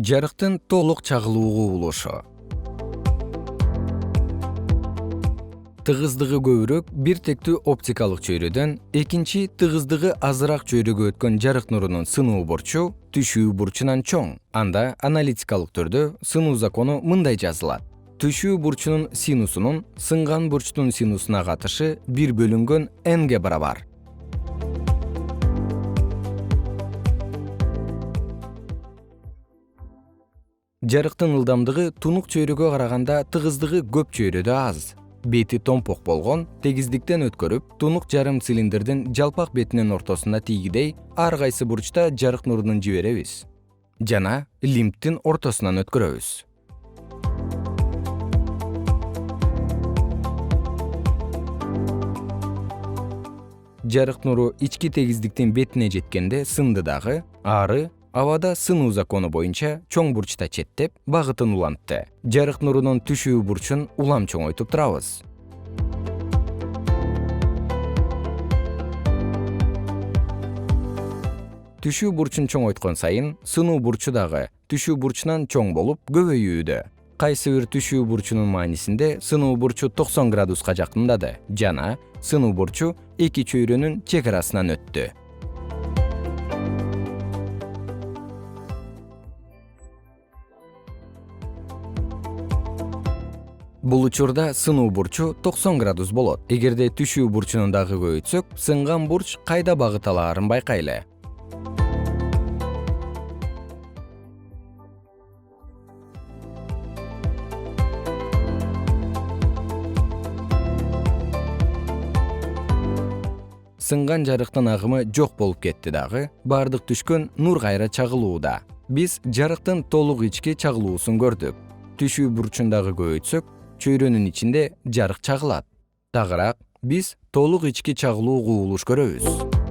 Жарыктын толук чагылуу кубулушу. Тыгыздыгы көбүрөөк бир тектүү оптикалык чөйрөдөн экинчи тыгыздыгы азыраак чөйрөгө өткөн жарык нурунун сынуу бурчу түшүү бурчунан чоң. Анда аналитикалык түрдө сынуу закону мындай жазылат. Түшүү бурчунун синусунун сынган бурчтун синусуна катышы 1 бөлүнгөн n-ге барабар. Жарыктын ылдамдыгы тунук чөйрөгө караганда тыгыздыгы көп чөйрөдө аз. Бети томпок болгон, тегиздиктен өткөрүп, тунук жарым цилиндрдин жалпак бетинин ортосуна тийгидей ар кайсы бурчта жарык нурунун жиберебиз. Жана лимбтин ортосунан өткөрөбүз. Жарык нуру ички тегиздиктин бетине жеткенде сынды дагы, ары абада сынуу закону боюнча чоң бурчта четтеп, багытын улантты. Жарык нурунун түшүү бурчун улам чоңойтуп турабыз. Түшүү бурчун чоңойткон сайын, сынуу бурчу дагы түшүү бурчунан чоң болуп көбөйүүдө. Кайсы бир түшүү бурчунун маанисинде сынуу бурчу 90 градуска жакындады жана сынуу бурчу эки чөйрөнүн чек арасынан өттү. Бул учурда сынуу бурчу 90 градус болот. Эгерде түшүү бурчунун дагы көбөйтсөк, сынган бурч кайда багыт алаарын байкайлы. Сынган жарыктын агымы жок болуп кетти дагы, бардык түшкөн нур кайра чагылууда. Биз жарыктын толук ички чагылуусун көрдүк. Түшүү бурчун дагы көбөйтсөк, чөйрөнүн ичинде жарык чагылат. Тагыраак биз толук ички чагылуу кубулуш көрөбүз.